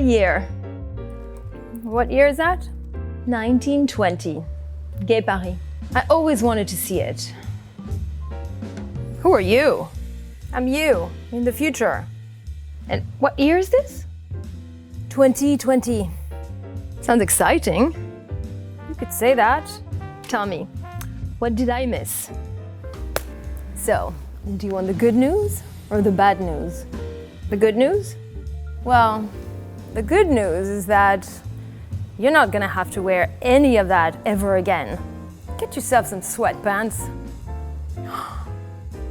year. What year is that? 1920. Gay Paris. I always wanted to see it. Who are you? I'm you, in the future. And what year is this? 2020. Sounds exciting. You could say that. Tell me, what did I miss? So, do you want the good news or the bad news? The good news? Well, the good news is that you're not gonna have to wear any of that ever again. Get yourself some sweatpants.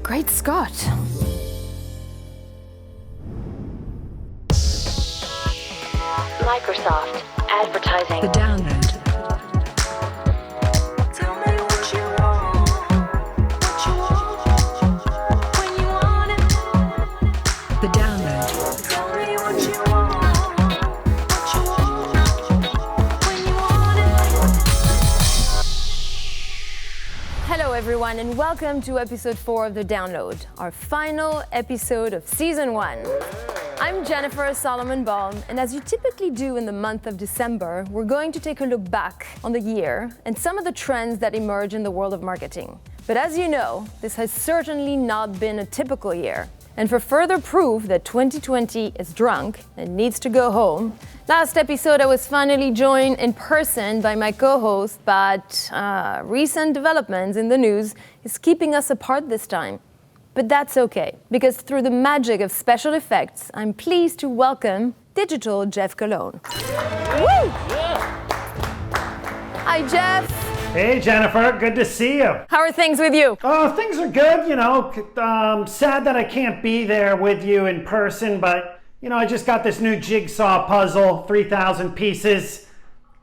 Great Scott. Microsoft Advertising. The download. Tell me what you want. What you want. When you want it. The download. Tell me what you want. What you want. When you want it. Hello everyone and welcome to episode 4 of The Download, our final episode of season 1. I'm Jennifer Solomon-Baum, and as you typically do in the month of December, we're going to take a look back on the year and some of the trends that emerge in the world of marketing. But as you know, this has certainly not been a typical year. And for further proof that 2020 is drunk and needs to go home, last episode I was finally joined in person by my co-host, but recent developments in the news is keeping us apart this time. But that's okay, because through the magic of special effects, I'm pleased to welcome digital Jeff Cologne. Woo! Hi, Jeff. Hey, Jennifer. Good to see you. How are things with you? Oh, things are good, you know. Sad that I can't be there with you in person, but, you know, I just got this new jigsaw puzzle, 3,000 pieces.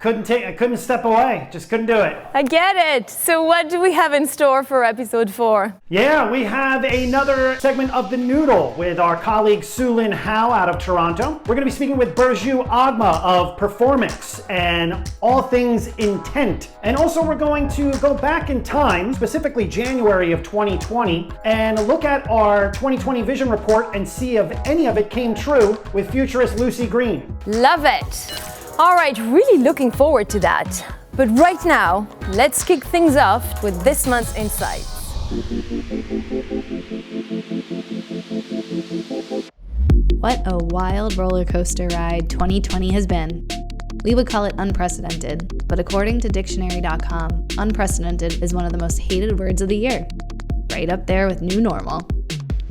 I couldn't step away. Just couldn't do it. I get it. So what do we have in store for episode 4? Yeah, we have another segment of the Noodle with our colleague Suelyn Howe out of Toronto. We're going to be speaking with Burcu Agma of Performics and all things intent. And also we're going to go back in time, specifically January of 2020, and look at our 2020 vision report and see if any of it came true with futurist Lucie Greene. Love it. All right, really looking forward to that. But right now, let's kick things off with this month's Insights. What a wild roller coaster ride 2020 has been. We would call it unprecedented, but according to dictionary.com, unprecedented is one of the most hated words of the year, right up there with new normal.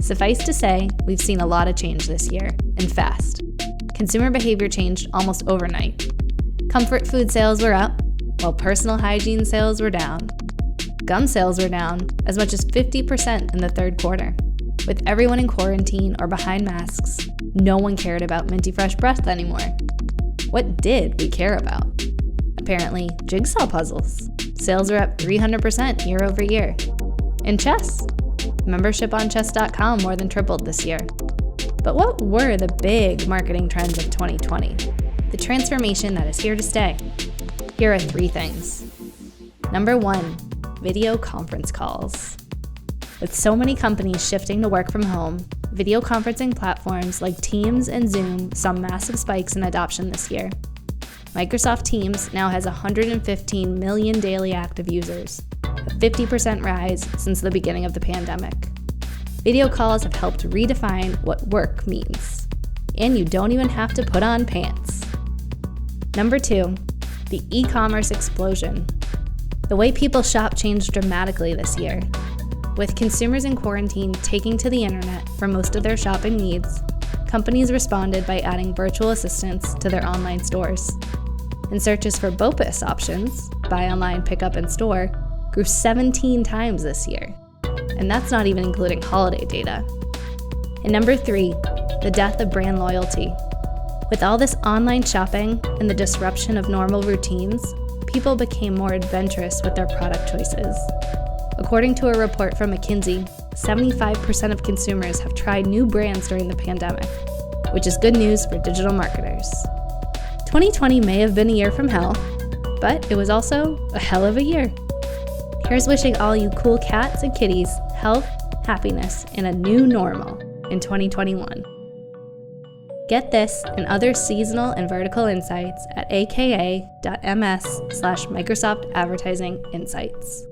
Suffice to say, we've seen a lot of change this year, and fast. Consumer behavior changed almost overnight. Comfort food sales were up, while personal hygiene sales were down. Gum sales were down as much as 50% in the third quarter. With everyone in quarantine or behind masks, no one cared about minty fresh breath anymore. What did we care about? Apparently, jigsaw puzzles. Sales were up 300% year over year. And chess. Membership on chess.com more than tripled this year. But what were the big marketing trends of 2020? The transformation that is here to stay. Here are 3 things. Number 1, video conference calls. With so many companies shifting to work from home, video conferencing platforms like Teams and Zoom saw massive spikes in adoption this year. Microsoft Teams now has 115 million daily active users, a 50% rise since the beginning of the pandemic. Video calls have helped redefine what work means. And you don't even have to put on pants. Number 2, the e-commerce explosion. The way people shop changed dramatically this year. With consumers in quarantine taking to the internet for most of their shopping needs, companies responded by adding virtual assistants to their online stores. And searches for BOPIS options, buy online, pick up in store, grew 17 times this year. And that's not even including holiday data. And number 3, the death of brand loyalty. With all this online shopping and the disruption of normal routines, people became more adventurous with their product choices. According to a report from McKinsey, 75% of consumers have tried new brands during the pandemic, which is good news for digital marketers. 2020 may have been a year from hell, but it was also a hell of a year. Here's wishing all you cool cats and kitties health, happiness, and a new normal in 2021. Get this and other seasonal and vertical insights at aka.ms/Microsoft Advertising Insights.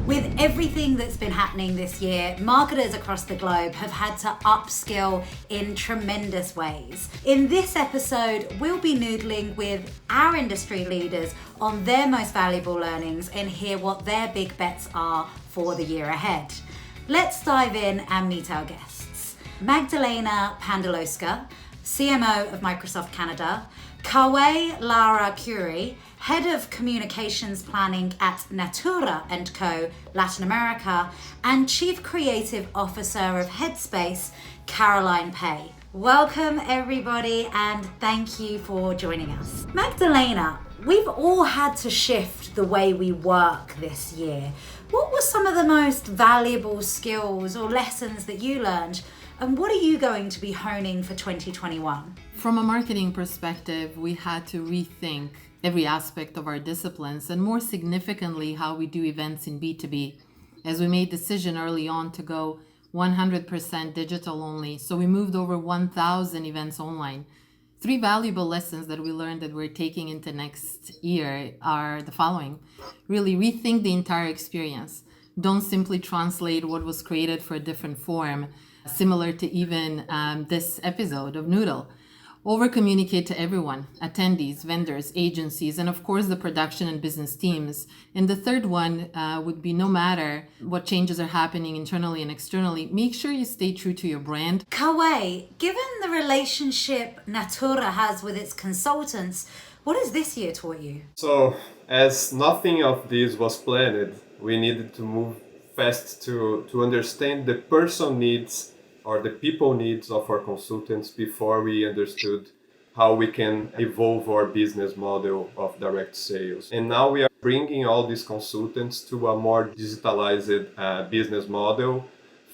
With everything that's been happening this year, marketers across the globe have had to upskill in tremendous ways. In this episode, we'll be noodling with our industry leaders on their most valuable learnings and hear what their big bets are for the year ahead. Let's dive in and meet our guests. Magdalena Pandalowska, CMO of Microsoft Canada, Kawe Lara Curie, Head of Communications Planning at Natura & Co. Latin America, and Chief Creative Officer of Headspace, Caroline Pay. Welcome everybody and thank you for joining us. Magdalena, we've all had to shift the way we work this year. What were some of the most valuable skills or lessons that you learned? And what are you going to be honing for 2021? From a marketing perspective, we had to rethink every aspect of our disciplines and more significantly how we do events in B2B, as we made decision early on to go 100% digital only. So we moved over 1,000 events online. 3 valuable lessons that we learned that we're taking into next year are the following. Really rethink the entire experience. Don't simply translate what was created for a different form, similar to even this episode of Noodle. Over-communicate to everyone, attendees, vendors, agencies, and of course the production and business teams. And the third one would be no matter what changes are happening internally and externally, make sure you stay true to your brand. Kawe, given the relationship Natura has with its consultants, what has this year taught you? So, as nothing of this was planned, we needed to move fast to understand the person needs or the people needs of our consultants before we understood how we can evolve our business model of direct sales. And now we are bringing all these consultants to a more digitalized business model,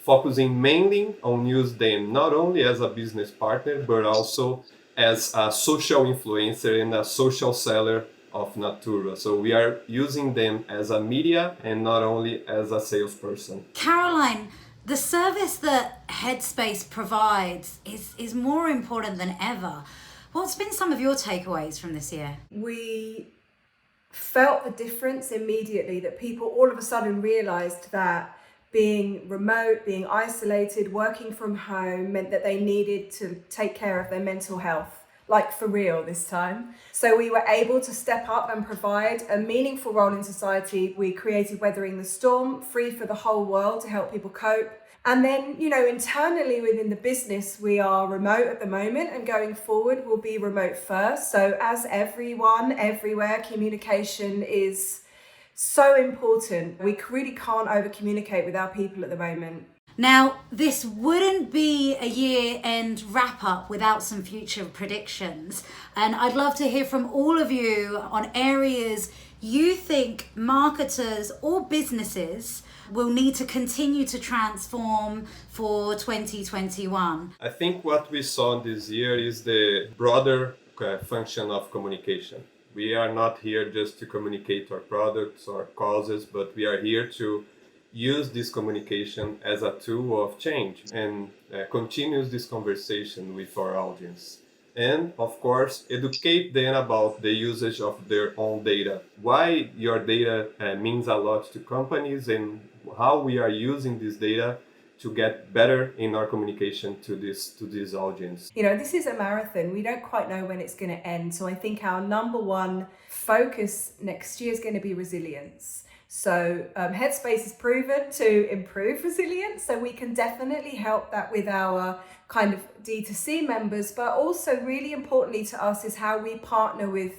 focusing mainly on use them not only as a business partner, but also as a social influencer and a social seller of Natura. So we are using them as a media and not only as a salesperson. Caroline, the service that Headspace provides is more important than ever. What's been some of your takeaways from this year? We felt the difference immediately, that people all of a sudden realized that being remote, being isolated, working from home meant that they needed to take care of their mental health, like for real this time. So we were able to step up and provide a meaningful role in society. We created Weathering the Storm, free for the whole world to help people cope. And then, internally within the business, we are remote at the moment, and going forward, we'll be remote first. So as everyone, everywhere, communication is so important. We really can't over communicate with our people at the moment. Now, this wouldn't be a year-end wrap-up without some future predictions. And I'd love to hear from all of you on areas you think marketers or businesses will need to continue to transform for 2021. I think what we saw this year is the broader function of communication. We are not here just to communicate our products or causes, but we are here to use this communication as a tool of change and continues this conversation with our audience. And of course, educate them about the usage of their own data. Why your data means a lot to companies and how we are using this data to get better in our communication to this audience. This is a marathon. We don't quite know when it's going to end. So I think our number one focus next year is going to be resilience. So Headspace is proven to improve resilience. So we can definitely help that with our kind of D2C members, but also really importantly to us is how we partner with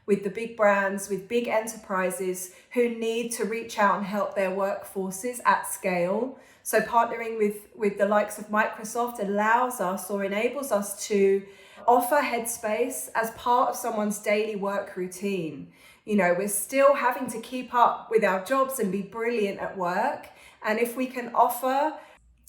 the big brands, with big enterprises who need to reach out and help their workforces at scale. So partnering with the likes of Microsoft allows us or enables us to offer Headspace as part of someone's daily work routine. We're still having to keep up with our jobs and be brilliant at work. And if we can offer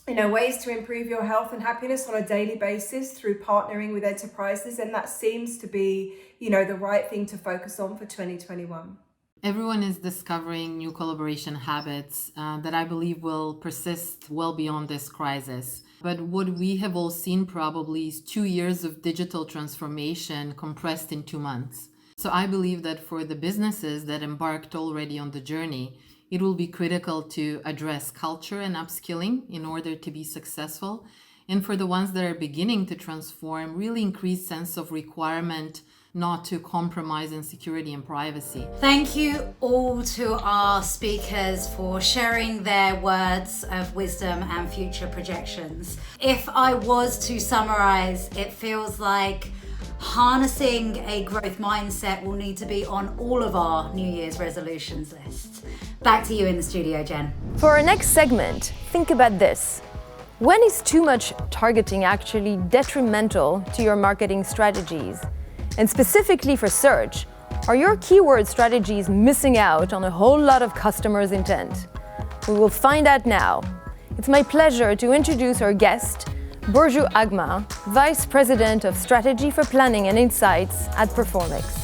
ways to improve your health and happiness on a daily basis through partnering with enterprises, and that seems to be, the right thing to focus on for 2021. Everyone is discovering new collaboration habits that I believe will persist well beyond this crisis. But what we have all seen probably is 2 years of digital transformation compressed in 2 months. So I believe that for the businesses that embarked already on the journey, it will be critical to address culture and upskilling in order to be successful. And for the ones that are beginning to transform, really increased sense of requirement not to compromise in security and privacy. Thank you all to our speakers for sharing their words of wisdom and future projections. If I was to summarize, it feels like harnessing a growth mindset will need to be on all of our New Year's resolutions lists. Back to you in the studio, Jen. For our next segment, think about this. When is too much targeting actually detrimental to your marketing strategies? And specifically for search, are your keyword strategies missing out on a whole lot of customers' intent? We will find out now. It's my pleasure to introduce our guest, Burcu Agma, Vice President of Strategy for Planning and Insights at Performics.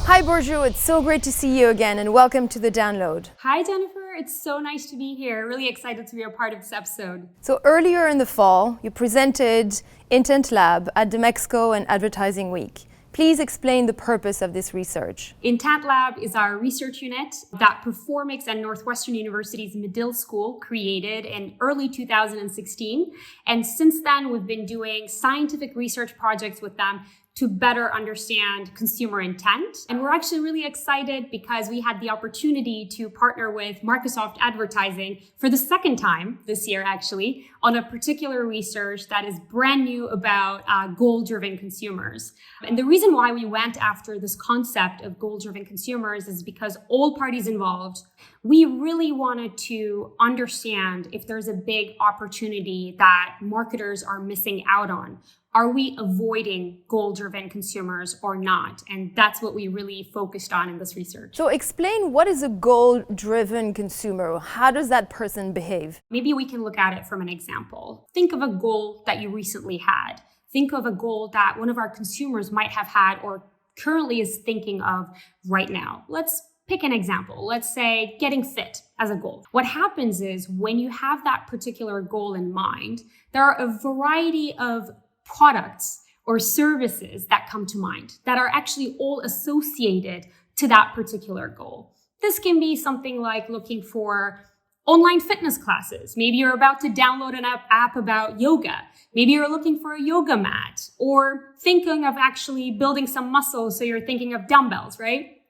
Hi Burcu, it's so great to see you again and welcome to the download. Hi Jennifer, it's so nice to be here. Really excited to be a part of this episode. So earlier in the fall, you presented Intent Lab at the Mexico and Advertising Week. Please explain the purpose of this research. Intent Lab is our research unit that Performics and Northwestern University's Medill School created in early 2016. And since then, we've been doing scientific research projects with them to better understand consumer intent. And we're actually really excited because we had the opportunity to partner with Microsoft Advertising for the second time this year, actually, on a particular research that is brand new about goal-driven consumers. And the reason why we went after this concept of goal-driven consumers is because all parties involved, we really wanted to understand if there's a big opportunity that marketers are missing out on. Are we avoiding goal-driven consumers or not? And that's what we really focused on in this research. So explain, what is a goal-driven consumer? How does that person behave? Maybe we can look at it from an example. Think of a goal that you recently had. Think of a goal that one of our consumers might have had or currently is thinking of right now. Let's pick an example. Let's say getting fit as a goal. What happens is when you have that particular goal in mind, there are a variety of products or services that come to mind that are actually all associated to that particular goal. This can be something like looking for online fitness classes. Maybe you're about to download an app about yoga. Maybe you're looking for a yoga mat or thinking of actually building some muscle. So you're thinking of dumbbells, right?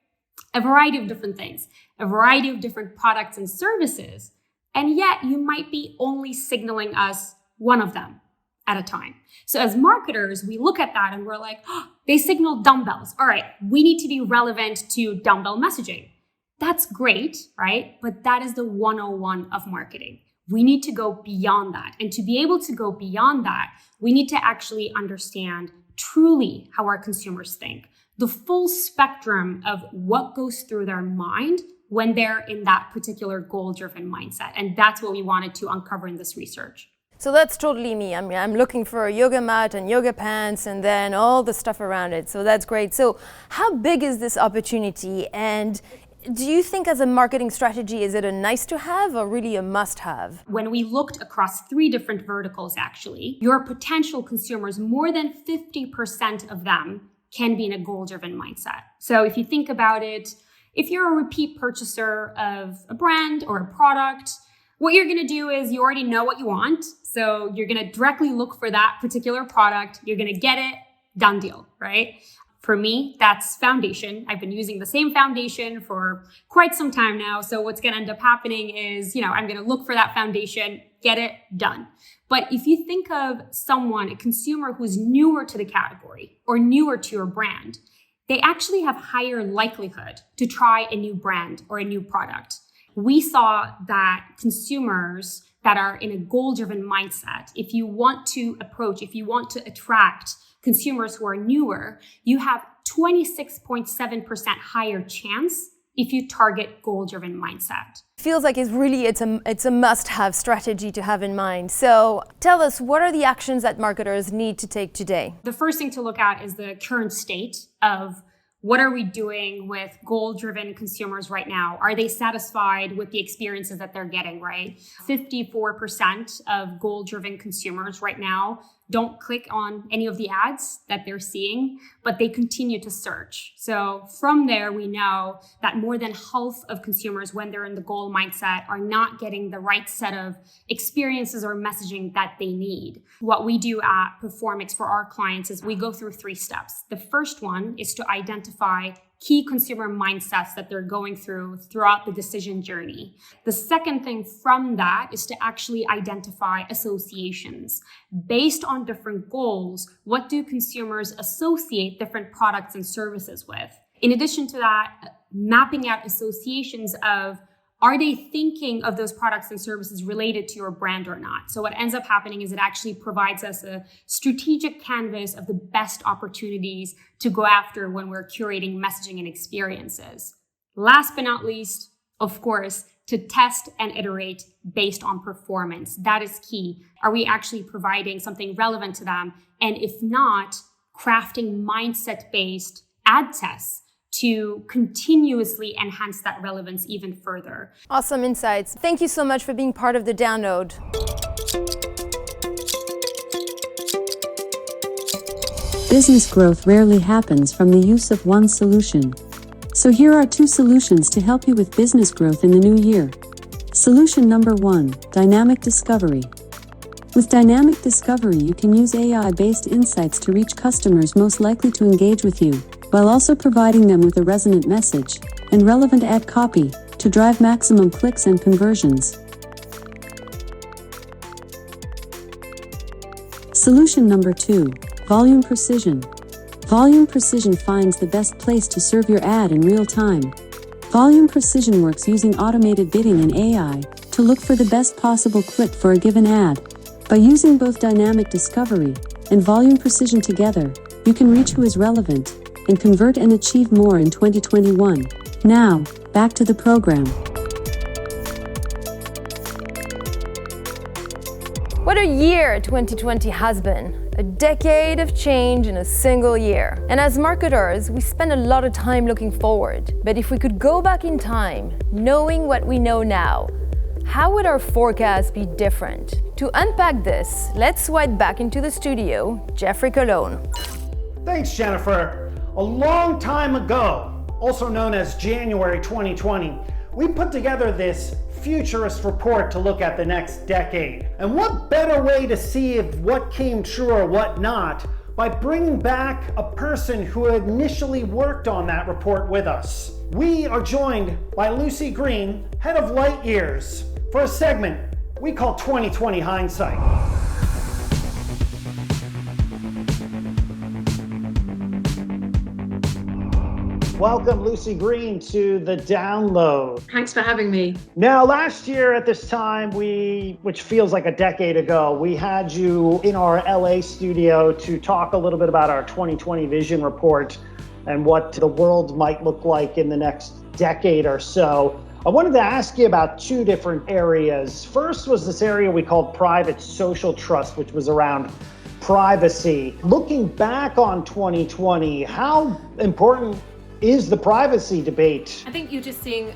A variety of different things, a variety of different products and services. And yet you might be only signaling us one of them at a time. So as marketers, we look at that and we're like, oh, they signal dumbbells. All right, we need to be relevant to dumbbell messaging. That's great, right? But that is the 101 of marketing. We need to go beyond that. And to be able to go beyond that, we need to actually understand truly how our consumers think, the full spectrum of what goes through their mind when they're in that particular goal-driven mindset. And that's what we wanted to uncover in this research. So that's totally me. I mean, I'm looking for a yoga mat and yoga pants and then all the stuff around it. So that's great. So how big is this opportunity? And do you think as a marketing strategy, is it a nice to have or really a must have? When we looked across 3 different verticals, actually, your potential consumers, more than 50% of them can be in a goal-driven mindset. So if you think about it, if you're a repeat purchaser of a brand or a product, what you're going to do is you already know what you want. So you're going to directly look for that particular product. You're going to get it, done deal, right? For me, that's foundation. I've been using the same foundation for quite some time now. So what's going to end up happening is, I'm going to look for that foundation, get it, done. But if you think of someone, a consumer who's newer to the category or newer to your brand, they actually have higher likelihood to try a new brand or a new product. We saw that consumers that are in a goal-driven mindset, if you want to attract consumers who are newer, you have 26.7% higher chance if you target goal-driven mindset. Feels like it's a must-have strategy to have in mind. So tell us, what are the actions that marketers need to take today? The first thing to look at is the current state of what are we doing with goal-driven consumers right now? Are they satisfied with the experiences that they're getting, right? 54% of goal-driven consumers right now don't click on any of the ads that they're seeing, but they continue to search. So from there, we know that more than half of consumers, when they're in the goal mindset, are not getting the right set of experiences or messaging that they need. What we do at Performics for our clients is we go through 3 steps. The first one is to identify key consumer mindsets that they're going through throughout the decision journey. The second thing from that is to actually identify associations. Based on different goals, what do consumers associate different products and services with? In addition to that, mapping out associations of, are they thinking of those products and services related to your brand or not? So what ends up happening is it actually provides us a strategic canvas of the best opportunities to go after when we're curating messaging and experiences. Last but not least, of course, to test and iterate based on performance. That is key. Are we actually providing something relevant to them? And if not, crafting mindset-based ad tests to continuously enhance that relevance even further. Awesome insights. Thank you so much for being part of the download. Business growth rarely happens from the use of one solution. So here are 2 solutions to help you with business growth in the new year. Solution number 1, Dynamic Discovery. With Dynamic Discovery, you can use AI-based insights to reach customers most likely to engage with you, while also providing them with a resonant message and relevant ad copy to drive maximum clicks and conversions. Solution number 2, Volume Precision. Volume Precision finds the best place to serve your ad in real time. Volume Precision works using automated bidding and AI to look for the best possible click for a given ad. By using both Dynamic Discovery and Volume Precision together, you can reach who is relevant and convert and achieve more in 2021. Now, back to the program. What a year 2020 has been. A decade of change in a single year. And as marketers, we spend a lot of time looking forward. But if we could go back in time, knowing what we know now, how would our forecast be different? To unpack this, let's swipe back into the studio, Jeffrey Cologne. Thanks, Jennifer. A long time ago, also known as January 2020, we put together this futurist report to look at the next decade. And what better way to see if what came true or what not by bringing back a person who initially worked on that report with us. We are joined by Lucie Greene, head of Light Years, for a segment we call 2020 Hindsight. Welcome, Lucie Greene, to the download. Thanks for having me. Now, last year at this time, which feels like a decade ago, we had you in our LA studio to talk a little bit about our 2020 vision report and what the world might look like in the next decade or so. I wanted to ask you about 2 different areas. First was this area we called private social trust, which was around privacy. Looking back on 2020, how important is the privacy debate? I think you're just seeing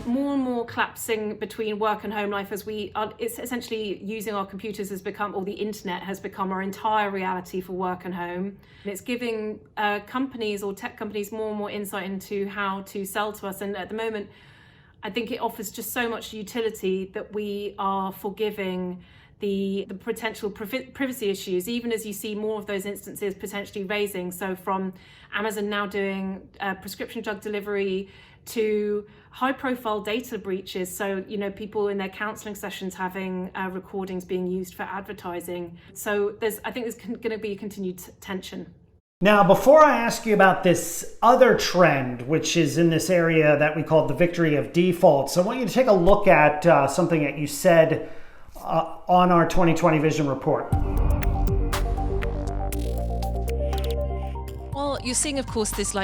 more and more collapsing between work and home life as it's essentially using our computers has become, or the internet has become our entire reality for work and home. And it's giving companies or tech companies more and more insight into how to sell to us. And at the moment, I think it offers just so much utility that we are forgiving the potential privacy issues, even as you see more of those instances potentially raising. So from Amazon now doing prescription drug delivery to high profile data breaches. So, people in their counseling sessions having recordings being used for advertising. So I think there's going to be a continued tension. Now, before I ask you about this other trend, which is in this area that we call the victory of defaults, I want you to take a look at something that you said on our 2020 Vision Report. Well, you're seeing, of course, this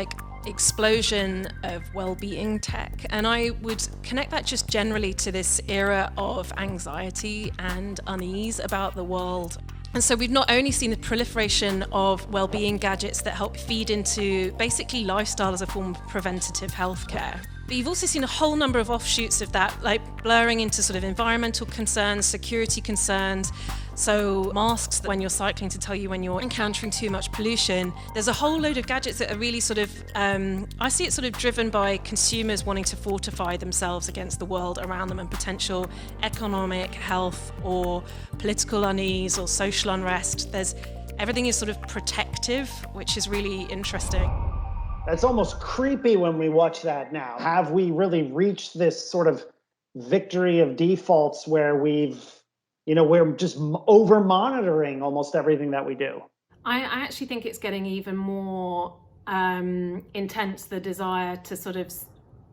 explosion of well-being tech, and I would connect that just generally to this era of anxiety and unease about the world. And so we've not only seen the proliferation of well-being gadgets that help feed into basically lifestyle as a form of preventative healthcare, but you've also seen a whole number of offshoots of that, like blurring into sort of environmental concerns, security concerns. So masks when you're cycling to tell you when you're encountering too much pollution. There's a whole load of gadgets that are really sort of, I see it sort of driven by consumers wanting to fortify themselves against the world around them and potential economic, health, or political unease or social unrest. Everything is sort of protective, which is really interesting. That's almost creepy when we watch that now. Have we really reached this sort of victory of defaults where we're just over monitoring almost everything that we do? I actually think it's getting even more intense, the desire to sort of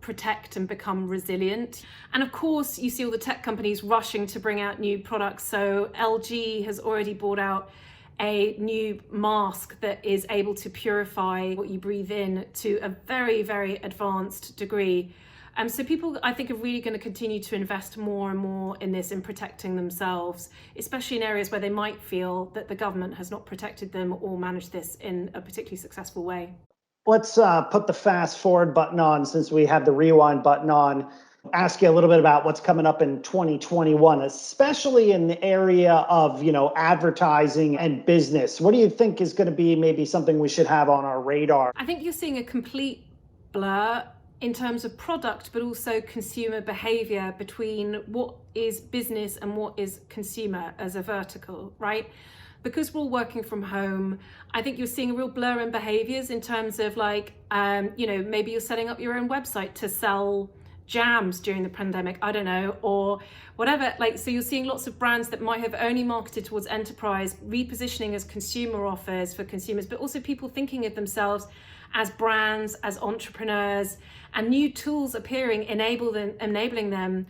protect and become resilient. And of course, you see all the tech companies rushing to bring out new products. So LG has already brought out a new mask that is able to purify what you breathe in to a very, very advanced degree. So people, I think, are really going to continue to invest more and more in this, in protecting themselves, especially in areas where they might feel that the government has not protected them or managed this in a particularly successful way. Let's put the fast forward button on since we have the rewind button on. Ask you a little bit about what's coming up in 2021, especially in the area of, advertising and business. What do you think is going to be maybe something we should have on our radar? I think you're seeing a complete blur in terms of product, but also consumer behavior between what is business and what is consumer as a vertical, right? Because we're all working from home, I think you're seeing a real blur in behaviors in terms of maybe you're setting up your own website to sell jams during the pandemic, I don't know, or whatever. So you're seeing lots of brands that might have only marketed towards enterprise, repositioning as consumer offers for consumers, but also people thinking of themselves as brands, as entrepreneurs, and new tools appearing, enabling them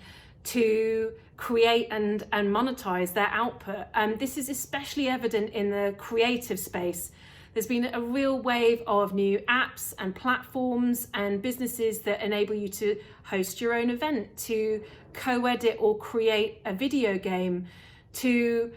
to create and monetize their output. This is especially evident in the creative space. There's been a real wave of new apps and platforms and businesses that enable you to host your own event, to co-edit or create a video game, to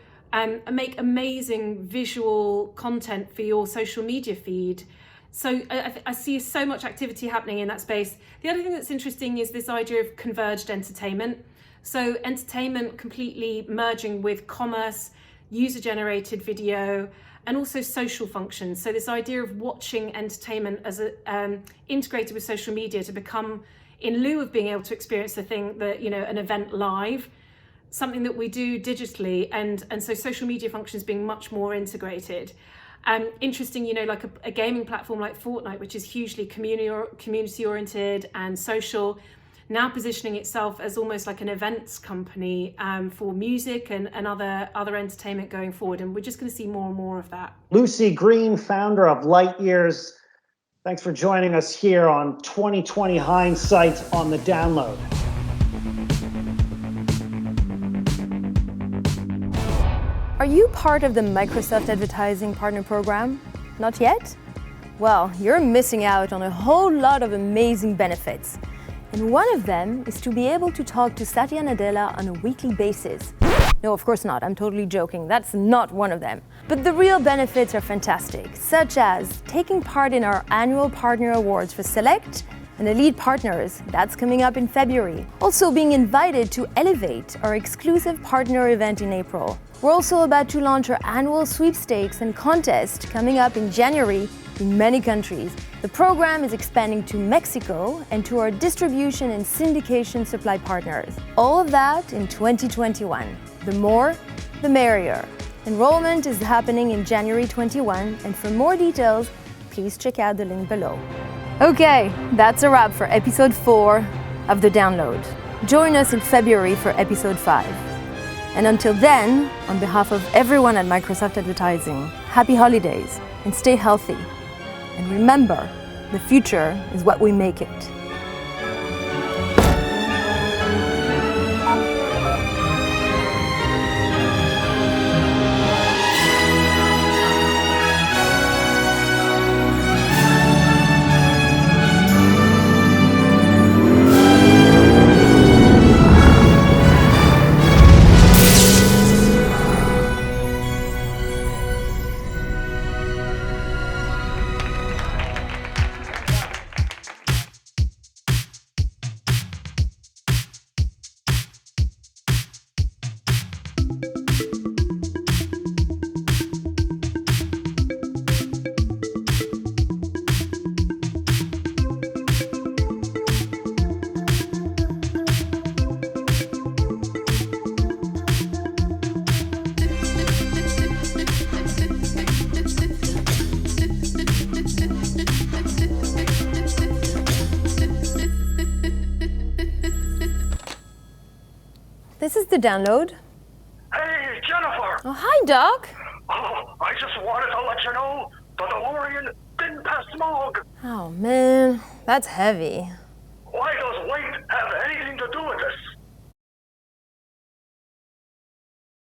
make amazing visual content for your social media feed. So I see so much activity happening in that space. The other thing that's interesting is this idea of converged entertainment. So entertainment completely merging with commerce, user-generated video, and also social functions. So this idea of watching entertainment as integrated with social media to become, in lieu of being able to experience the thing that, an event live, something that we do digitally, and so social media functions being much more integrated. Interesting, like a gaming platform like Fortnite, which is hugely community-oriented and social, now positioning itself as almost like an events company for music and other entertainment going forward. And we're just going to see more and more of that. Lucie, Greene, founder of Light Years, thanks for joining us here on 2020 Hindsights on the Download. Are you part of the Microsoft Advertising Partner Program? Not yet? Well, you're missing out on a whole lot of amazing benefits. And one of them is to be able to talk to Satya Nadella on a weekly basis. No, of course not. I'm totally joking. That's not one of them. But the real benefits are fantastic, such as taking part in our annual partner awards for select and elite partners. That's coming up in February. Also being invited to Elevate, our exclusive partner event in April. We're also about to launch our annual sweepstakes and contest coming up in January in many countries. The program is expanding to Mexico and to our distribution and syndication supply partners. All of that in 2021. The more, the merrier. Enrollment is happening in January 21, and for more details, please check out the link below. Okay, that's a wrap for episode 4 of The Download. Join us in February for episode 5. And until then, on behalf of everyone at Microsoft Advertising, happy holidays and stay healthy. And remember, the future is what we make it. This is the download. Hey, Jennifer! Oh, hi, Doc. Oh, I just wanted to let you know the DeLorean didn't pass smog. Oh, man, that's heavy.